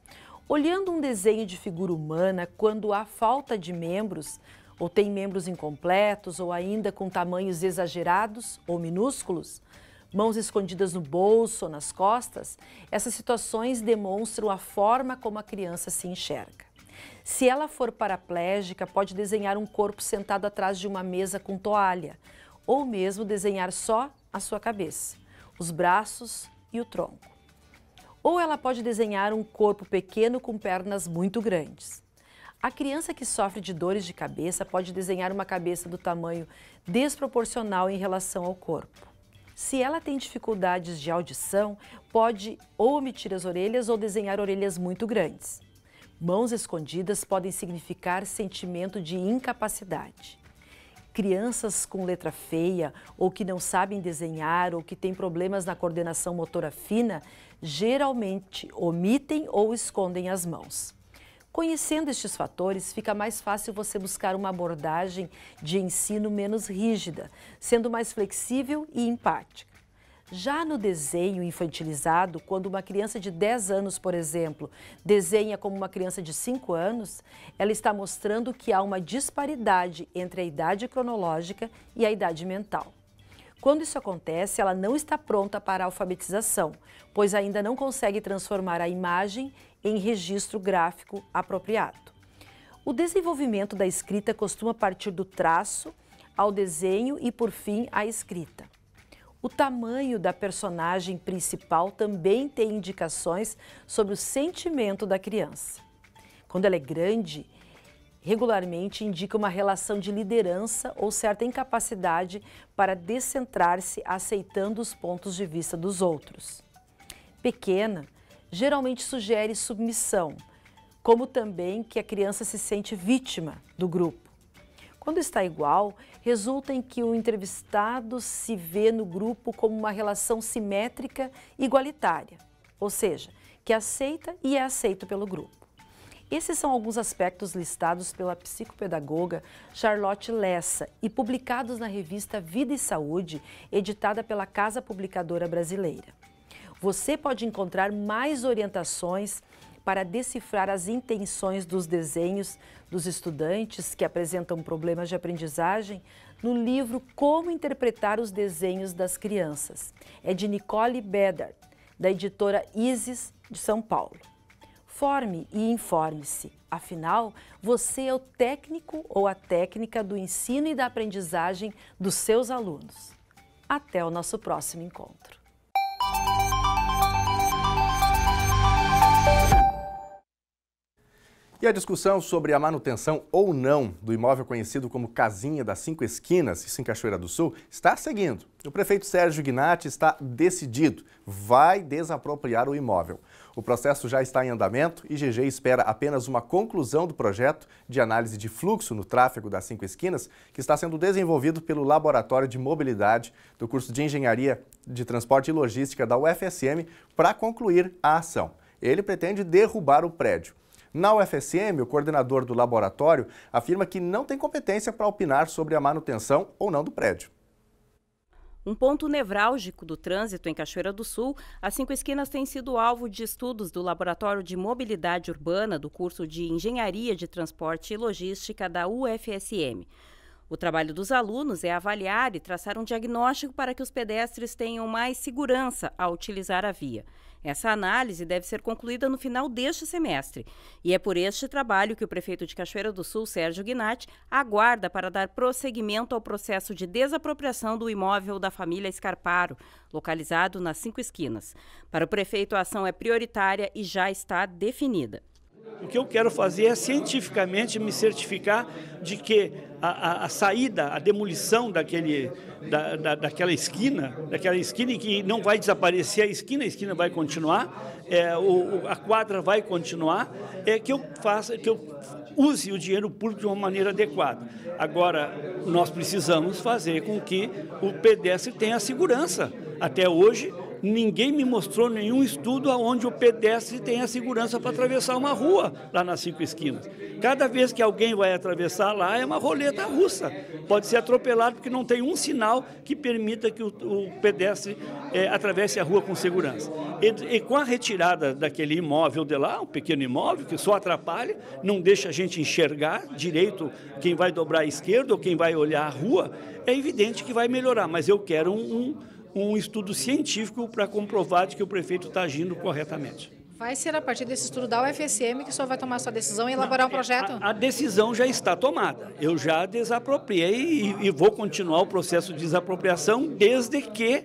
[SPEAKER 4] Olhando um desenho de figura humana, quando há falta de membros, ou tem membros incompletos, ou ainda com tamanhos exagerados ou minúsculos, mãos escondidas no bolso ou nas costas, essas situações demonstram a forma como a criança se enxerga. Se ela for paraplégica, pode desenhar um corpo sentado atrás de uma mesa com toalha, ou mesmo desenhar só a sua cabeça, os braços e o tronco. Ou ela pode desenhar um corpo pequeno com pernas muito grandes. A criança que sofre de dores de cabeça pode desenhar uma cabeça do tamanho desproporcional em relação ao corpo. Se ela tem dificuldades de audição, pode ou omitir as orelhas ou desenhar orelhas muito grandes. Mãos escondidas podem significar sentimento de incapacidade. Crianças com letra feia ou que não sabem desenhar ou que têm problemas na coordenação motora fina, geralmente omitem ou escondem as mãos. Conhecendo estes fatores, fica mais fácil você buscar uma abordagem de ensino menos rígida, sendo mais flexível e empática. Já no desenho infantilizado, quando uma criança de 10 anos, por exemplo, desenha como uma criança de 5 anos, ela está mostrando que há uma disparidade entre a idade cronológica e a idade mental. Quando isso acontece, ela não está pronta para a alfabetização, pois ainda não consegue transformar a imagem em registro gráfico apropriado. O desenvolvimento da escrita costuma partir do traço ao desenho e, por fim, à escrita. O tamanho da personagem principal também tem indicações sobre o sentimento da criança. Quando ela é grande, regularmente indica uma relação de liderança ou certa incapacidade para descentrar-se aceitando os pontos de vista dos outros. Pequena, geralmente sugere submissão, como também que a criança se sente vítima do grupo. Quando está igual, resulta em que o entrevistado se vê no grupo como uma relação simétrica e igualitária, ou seja, que aceita e é aceito pelo grupo. Esses são alguns aspectos listados pela psicopedagoga Charlotte Lessa e publicados na revista Vida e Saúde, editada pela Casa Publicadora Brasileira. Você pode encontrar mais orientações para decifrar as intenções dos desenhos dos estudantes que apresentam problemas de aprendizagem no livro Como Interpretar os Desenhos das Crianças. É de Nicole Bedard, da editora Isis, de São Paulo. Forme e informe-se. Afinal, você é o técnico ou a técnica do ensino e da aprendizagem dos seus alunos. Até o nosso próximo encontro.
[SPEAKER 1] E a discussão sobre a manutenção ou não do imóvel conhecido como Casinha das 5 Esquinas, isso em Cachoeira do Sul, está seguindo. O prefeito Sérgio Gnatti está decidido, vai desapropriar o imóvel. O processo já está em andamento e GG espera apenas uma conclusão do projeto de análise de fluxo no tráfego das 5 Esquinas, que está sendo desenvolvido pelo Laboratório de Mobilidade do curso de Engenharia de Transporte e Logística da UFSM para concluir a ação. Ele pretende derrubar o prédio. Na UFSM, o coordenador do laboratório afirma que não tem competência para opinar sobre a manutenção ou não do prédio.
[SPEAKER 9] Um ponto nevrálgico do trânsito em Cachoeira do Sul, as 5 Esquinas têm sido alvo de estudos do Laboratório de Mobilidade Urbana do curso de Engenharia de Transporte e Logística da UFSM. O trabalho dos alunos é avaliar e traçar um diagnóstico para que os pedestres tenham mais segurança ao utilizar a via. Essa análise deve ser concluída no final deste semestre. E é por este trabalho que o prefeito de Cachoeira do Sul, Sérgio Gnatti, aguarda para dar prosseguimento ao processo de desapropriação do imóvel da família Scarparo, localizado nas 5 Esquinas. Para o prefeito, a ação é prioritária e já está definida.
[SPEAKER 7] O que eu quero fazer é cientificamente me certificar de que a saída, a demolição daquela esquina que não vai desaparecer a esquina vai continuar, a quadra vai continuar, que eu use o dinheiro público de uma maneira adequada. Agora, nós precisamos fazer com que o pedestre tenha segurança. Até hoje, ninguém me mostrou nenhum estudo onde o pedestre tem a segurança para atravessar uma rua lá nas 5 esquinas. Cada vez que alguém vai atravessar lá é uma roleta russa. Pode ser atropelado porque não tem um sinal que permita que o pedestre atravesse a rua com segurança. E com a retirada daquele imóvel de lá, um pequeno imóvel que só atrapalha, não deixa a gente enxergar direito quem vai dobrar à esquerda ou quem vai olhar a rua, é evidente que vai melhorar, mas eu quero um estudo científico para comprovar de que o prefeito está agindo corretamente.
[SPEAKER 17] Vai ser a partir desse estudo da UFSM que o senhor vai tomar sua decisão e elaborar um projeto?
[SPEAKER 7] A decisão já está tomada. Eu já desapropriei e vou continuar o processo de desapropriação desde que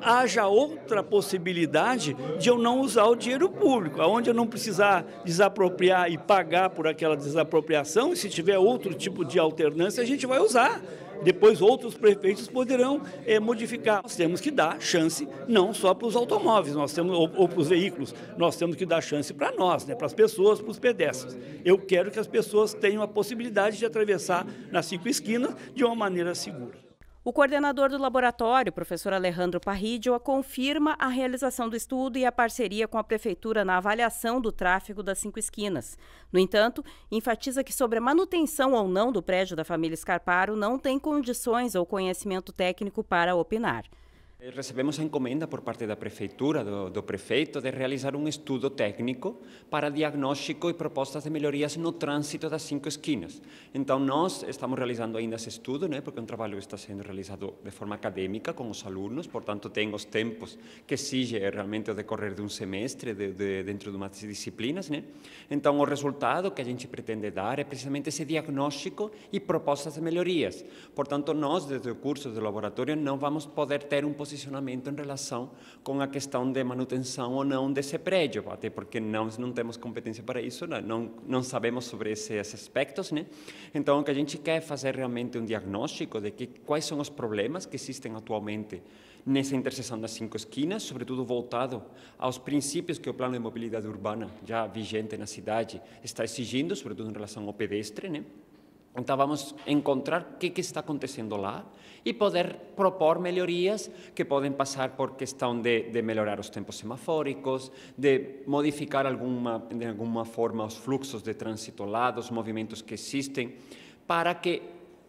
[SPEAKER 7] haja outra possibilidade de eu não usar o dinheiro público, onde eu não precisar desapropriar e pagar por aquela desapropriação, e se tiver outro tipo de alternância, a gente vai usar. Depois outros prefeitos poderão modificar. Nós temos que dar chance não só para os automóveis, ou para os veículos, nós temos que dar chance para nós, para as pessoas, para os pedestres. Eu quero que as pessoas tenham a possibilidade de atravessar nas 5 esquinas de uma maneira segura.
[SPEAKER 9] O coordenador do laboratório, professor Alejandro Parridio, confirma a realização do estudo e a parceria com a Prefeitura na avaliação do tráfego das 5 esquinas. No entanto, enfatiza que sobre a manutenção ou não do prédio da família Scarparo não tem condições ou conhecimento técnico para opinar.
[SPEAKER 18] Recebemos a encomenda por parte da Prefeitura, do prefeito, de realizar um estudo técnico para diagnóstico e propostas de melhorias no trânsito das 5 esquinas. Então, nós estamos realizando ainda esse estudo, porque é um trabalho que está sendo realizado de forma acadêmica com os alunos, portanto, tem os tempos que exige realmente o decorrer de um semestre dentro de umas disciplinas. Então, o resultado que a gente pretende dar é precisamente esse diagnóstico e propostas de melhorias. Portanto, nós, desde o curso do laboratório, não vamos poder ter um posicionamento em relação com a questão de manutenção ou não desse prédio, até porque nós não temos competência para isso, não sabemos sobre esses aspectos. Então, o que a gente quer é fazer realmente um diagnóstico de quais são os problemas que existem atualmente nessa interseção das 5 esquinas, sobretudo voltado aos princípios que o plano de mobilidade urbana já vigente na cidade está exigindo, sobretudo em relação ao pedestre. Então, vamos encontrar o que está acontecendo lá e poder propor melhorias que podem passar por questão de melhorar os tempos semafóricos, de modificar de alguma forma os fluxos de trânsito lá, dos movimentos que existem, para que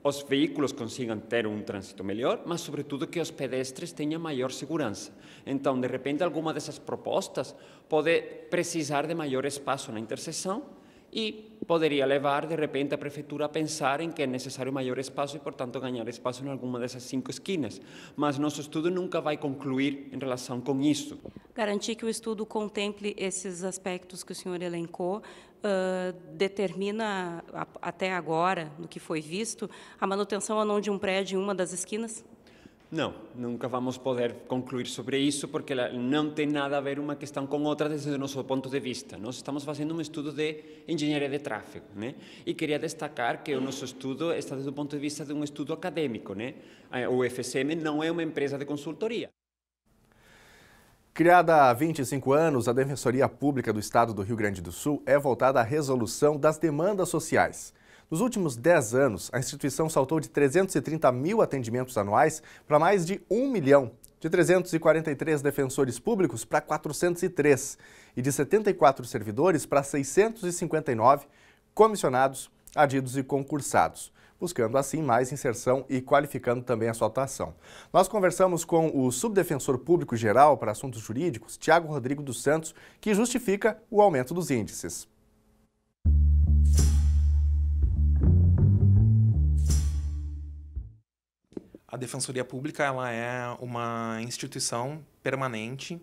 [SPEAKER 18] os veículos consigam ter um trânsito melhor, mas, sobretudo, que os pedestres tenham maior segurança. Então, de repente, alguma dessas propostas pode precisar de maior espaço na interseção e poderia levar, de repente, a Prefeitura a pensar em que é necessário maior espaço e, portanto, ganhar espaço em alguma dessas 5 esquinas. Mas nosso estudo nunca vai concluir em relação com isso.
[SPEAKER 9] Garantir que o estudo contemple esses aspectos que o senhor elencou, determina, até agora, no que foi visto, a manutenção ou não de um prédio em uma das esquinas?
[SPEAKER 18] Não, nunca vamos poder concluir sobre isso, porque não tem nada a ver uma questão com outra desde o nosso ponto de vista. Nós estamos fazendo um estudo de engenharia de tráfego, e queria destacar que o nosso estudo está desde o ponto de vista de um estudo acadêmico. O UFSM não é uma empresa de consultoria.
[SPEAKER 1] Criada há 25 anos, a Defensoria Pública do Estado do Rio Grande do Sul é voltada à resolução das demandas sociais. Nos últimos 10 anos, a instituição saltou de 330 mil atendimentos anuais para mais de 1 milhão, de 343 defensores públicos para 403 e de 74 servidores para 659 comissionados, adidos e concursados, buscando assim mais inserção e qualificando também a sua atuação. Nós conversamos com o subdefensor público geral para assuntos jurídicos, Tiago Rodrigo dos Santos, que justifica o aumento dos índices.
[SPEAKER 3] A Defensoria Pública ela é uma instituição permanente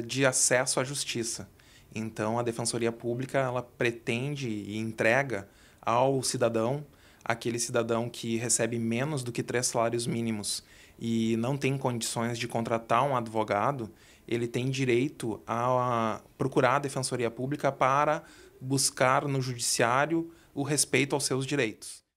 [SPEAKER 3] de acesso à justiça. Então, a Defensoria Pública ela pretende e entrega ao cidadão, aquele cidadão que recebe menos do que 3 salários mínimos e não tem condições de contratar um advogado, ele tem direito a procurar a Defensoria Pública para buscar no Judiciário o respeito aos seus direitos.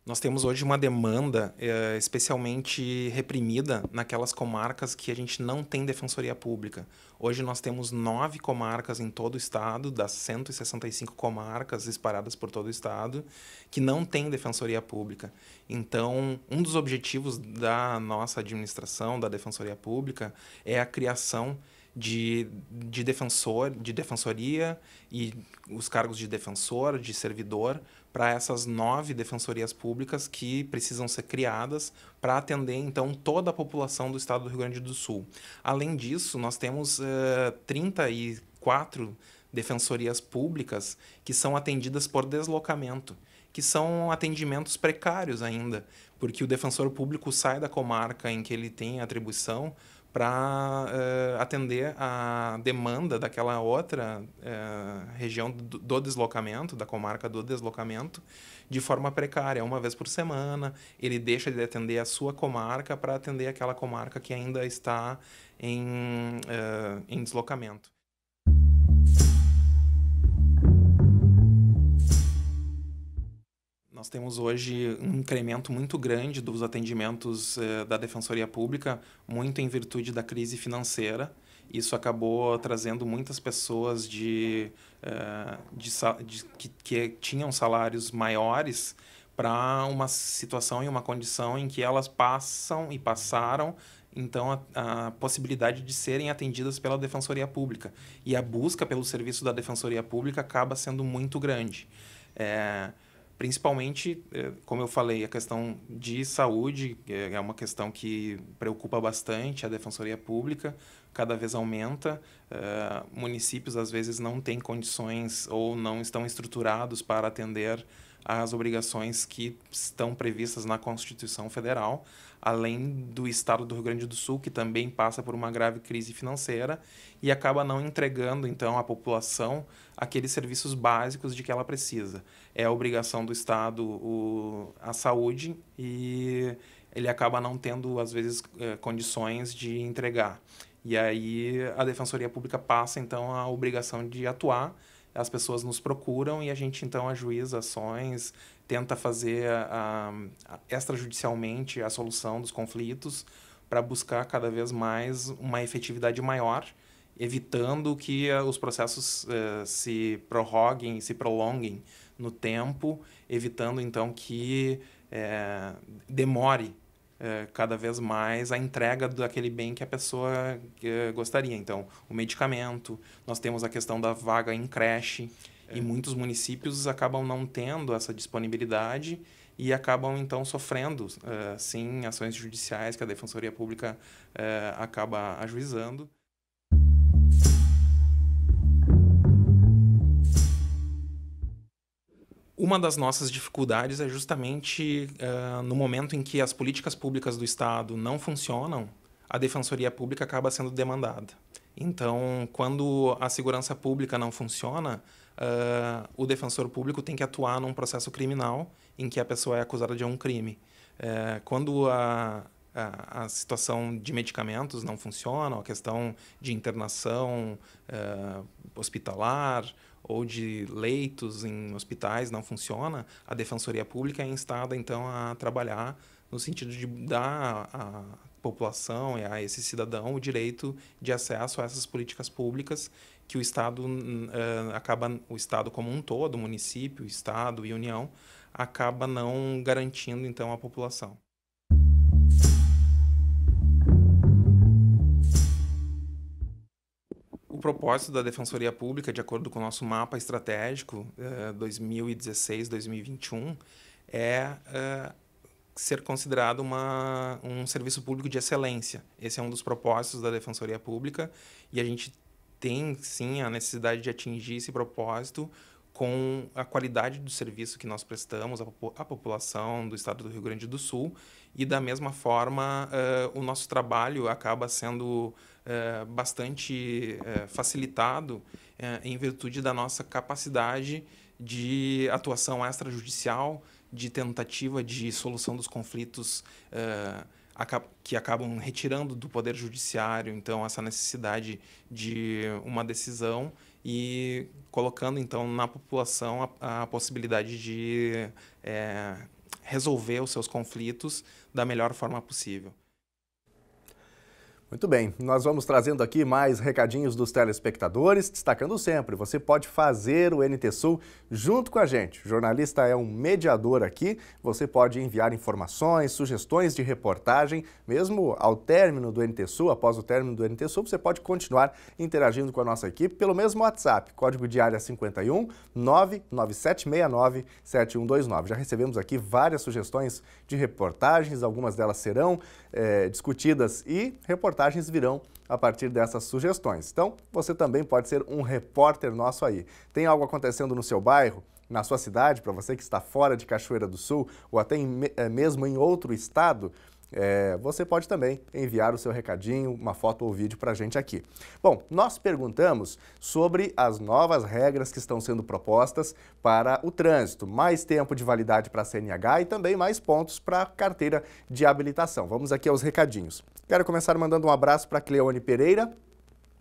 [SPEAKER 3] Nós temos hoje uma demanda especialmente reprimida naquelas comarcas que a gente não tem defensoria pública. Hoje nós temos 9 comarcas em todo o estado, das 165 comarcas espalhadas por todo o estado, que não tem defensoria pública. Então, um dos objetivos da nossa administração, da defensoria pública, é a criação de defensoria e os cargos de defensor, de servidor, para essas 9 defensorias públicas que precisam ser criadas para atender, então, toda a população do estado do Rio Grande do Sul. Além disso, nós temos 34 defensorias públicas que são atendidas por deslocamento, que são atendimentos precários ainda, porque o defensor público sai da comarca em que ele tem atribuição para atender a demanda daquela outra região do deslocamento, da comarca do deslocamento, de forma precária. Uma vez por semana, ele deixa de atender a sua comarca para atender aquela comarca que ainda está em deslocamento. Nós temos hoje um incremento muito grande dos atendimentos da Defensoria Pública, muito em virtude da crise financeira. Isso acabou trazendo muitas pessoas que tinham salários maiores para uma situação e uma condição em que elas passaram então a possibilidade de serem atendidas pela Defensoria Pública. E a busca pelo serviço da Defensoria Pública acaba sendo muito grande. Principalmente, como eu falei, a questão de saúde é uma questão que preocupa bastante a Defensoria Pública, cada vez aumenta. Municípios, às vezes, não têm condições ou não estão estruturados para atender às obrigações que estão previstas na Constituição Federal, além do estado do Rio Grande do Sul, que também passa por uma grave crise financeira e acaba não entregando, então, à população aqueles serviços básicos de que ela precisa. É a obrigação do Estado a saúde e ele acaba não tendo, às vezes, condições de entregar. E aí a Defensoria Pública passa, então, a obrigação de atuar. As pessoas nos procuram e a gente, então, ajuiza ações, tenta fazer extrajudicialmente a solução dos conflitos para buscar cada vez mais uma efetividade maior, evitando que os processos se prorroguem, se prolonguem no tempo, evitando, então, que demore cada vez mais a entrega daquele bem que a pessoa gostaria. Então, o medicamento, nós temos a questão da vaga em creche, e muitos municípios acabam não tendo essa disponibilidade e acabam, então, sofrendo, sim, ações judiciais que a Defensoria Pública acaba ajuizando. Uma das nossas dificuldades é justamente no momento em que as políticas públicas do Estado não funcionam, a Defensoria Pública acaba sendo demandada. Então, quando a segurança pública não funciona, o defensor público tem que atuar num processo criminal em que a pessoa é acusada de um crime. Quando a situação de medicamentos não funciona, a questão de internação hospitalar ou de leitos em hospitais não funciona, a Defensoria Pública é instada, então, a trabalhar no sentido de dar à população e a esse cidadão o direito de acesso a essas políticas públicas que o Estado o Estado como um todo, o município, o Estado e a União, acaba não garantindo, então, à população. O propósito da Defensoria Pública, de acordo com o nosso mapa estratégico 2016-2021, é ser considerado um serviço público de excelência. Esse é um dos propósitos da Defensoria Pública e a gente tem, sim, a necessidade de atingir esse propósito com a qualidade do serviço que nós prestamos à população do estado do Rio Grande do Sul e, da mesma forma, o nosso trabalho acaba sendo bastante facilitado em virtude da nossa capacidade de atuação extrajudicial, de tentativa de solução dos conflitos que acabam retirando do Poder Judiciário, então, essa necessidade de uma decisão e colocando, então, na população a possibilidade de resolver os seus conflitos da melhor forma possível.
[SPEAKER 1] Muito bem, nós vamos trazendo aqui mais recadinhos dos telespectadores, destacando sempre, você pode fazer o NT Sul junto com a gente. O jornalista é um mediador aqui, você pode enviar informações, sugestões de reportagem, mesmo ao término do NT Sul, após o término do NT Sul, você pode continuar interagindo com a nossa equipe pelo mesmo WhatsApp, código de área 51 99769 7129. Já recebemos aqui várias sugestões de reportagens, algumas delas serão discutidas e reportagens virão a partir dessas sugestões. Então, você também pode ser um repórter nosso aí. Tem algo acontecendo no seu bairro, na sua cidade, para você que está fora de Cachoeira do Sul ou até mesmo em outro estado, você pode também enviar o seu recadinho, uma foto ou vídeo para a gente aqui. Bom, nós perguntamos sobre as novas regras que estão sendo propostas para o trânsito. Mais tempo de validade para a CNH e também mais pontos para a carteira de habilitação. Vamos aqui aos recadinhos. Quero começar mandando um abraço para Cleone Pereira.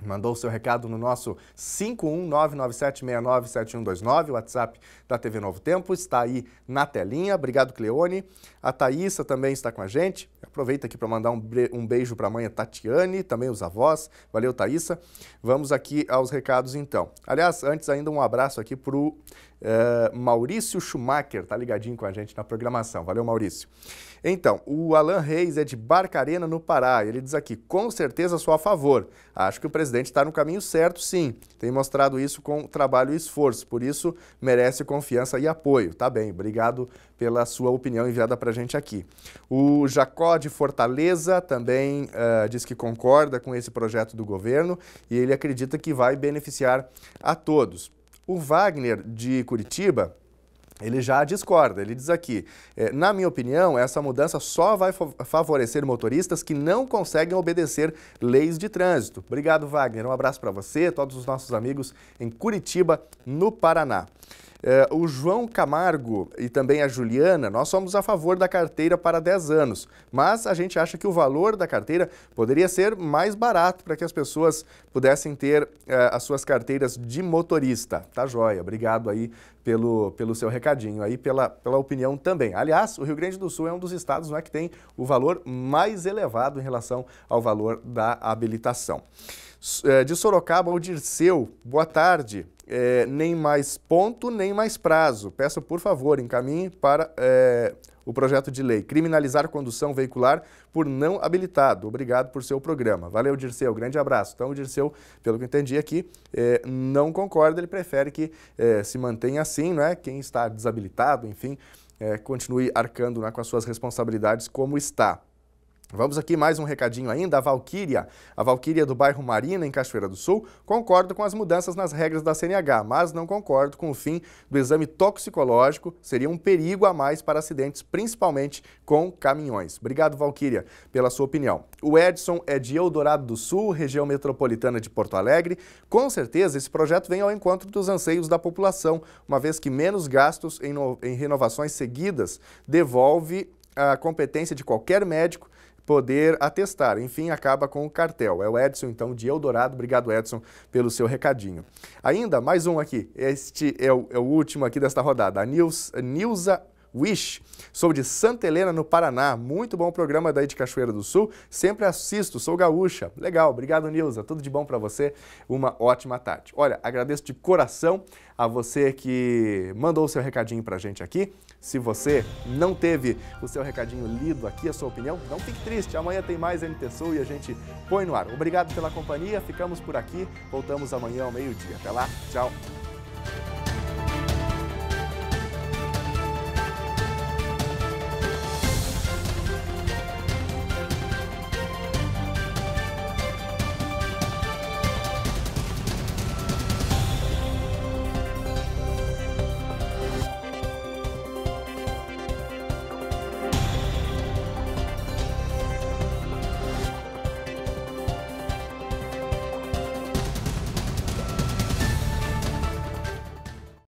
[SPEAKER 1] Mandou o seu recado no nosso 51997697129, o WhatsApp da TV Novo Tempo, está aí na telinha. Obrigado, Cleone. A Thaísa também está com a gente. Aproveita aqui para mandar um beijo para a mãe Tatiane, também os avós. Valeu, Thaísa. Vamos aqui aos recados, então. Aliás, antes ainda um abraço aqui para o Maurício Schumacher, tá ligadinho com a gente na programação. Valeu, Maurício. Então, o Alan Reis é de Barcarena, no Pará. Ele diz aqui, com certeza sou a favor. Acho que o presidente está no caminho certo, sim. Tem mostrado isso com trabalho e esforço. Por isso, merece confiança e apoio. Tá bem, obrigado pela sua opinião enviada para a gente aqui. O Jacó de Fortaleza também diz que concorda com esse projeto do governo e ele acredita que vai beneficiar a todos. O Wagner de Curitiba, ele já discorda, ele diz aqui, na minha opinião, essa mudança só vai favorecer motoristas que não conseguem obedecer leis de trânsito. Obrigado, Wagner. Um abraço para você, todos os nossos amigos em Curitiba, no Paraná. O João Camargo e também a Juliana, nós somos a favor da carteira para 10 anos, mas a gente acha que o valor da carteira poderia ser mais barato para que as pessoas pudessem ter as suas carteiras de motorista. Tá joia, obrigado aí pelo seu recadinho, aí pela opinião também. Aliás, o Rio Grande do Sul é um dos estados, não é, que tem o valor mais elevado em relação ao valor da habilitação. De Sorocaba, o Dirceu, boa tarde. Nem mais ponto, nem mais prazo. Peço, por favor, encaminhe para o projeto de lei. Criminalizar condução veicular por não habilitado. Obrigado por seu programa. Valeu, Dirceu. Grande abraço. Então, o Dirceu, pelo que eu entendi aqui, não concorda. Ele prefere que se mantenha assim, né? Quem está desabilitado, enfim, continue arcando, né, com as suas responsabilidades como está. Vamos aqui mais um recadinho ainda, a Valquíria do bairro Marina, em Cachoeira do Sul, concordo com as mudanças nas regras da CNH, mas não concordo com o fim do exame toxicológico, seria um perigo a mais para acidentes, principalmente com caminhões. Obrigado, Valquíria, pela sua opinião. O Edson é de Eldorado do Sul, região metropolitana de Porto Alegre. Com certeza, esse projeto vem ao encontro dos anseios da população, uma vez que menos gastos em renovações seguidas devolve a competência de qualquer médico poder atestar, enfim, acaba com o cartel. É o Edson, então, de Eldorado. Obrigado, Edson, pelo seu recadinho. Ainda, mais um aqui, este é o último aqui desta rodada, a Nilza Wish, sou de Santa Helena, no Paraná. Muito bom programa daí de Cachoeira do Sul, sempre assisto, sou gaúcha. Legal, obrigado, Nilza, tudo de bom para você, uma ótima tarde. Olha, agradeço de coração a você que mandou o seu recadinho pra gente aqui. Se você não teve o seu recadinho lido aqui, a sua opinião, não fique triste, amanhã tem mais NT Sul e a gente põe no ar. Obrigado pela companhia, ficamos por aqui, voltamos amanhã ao meio-dia. Até lá, tchau!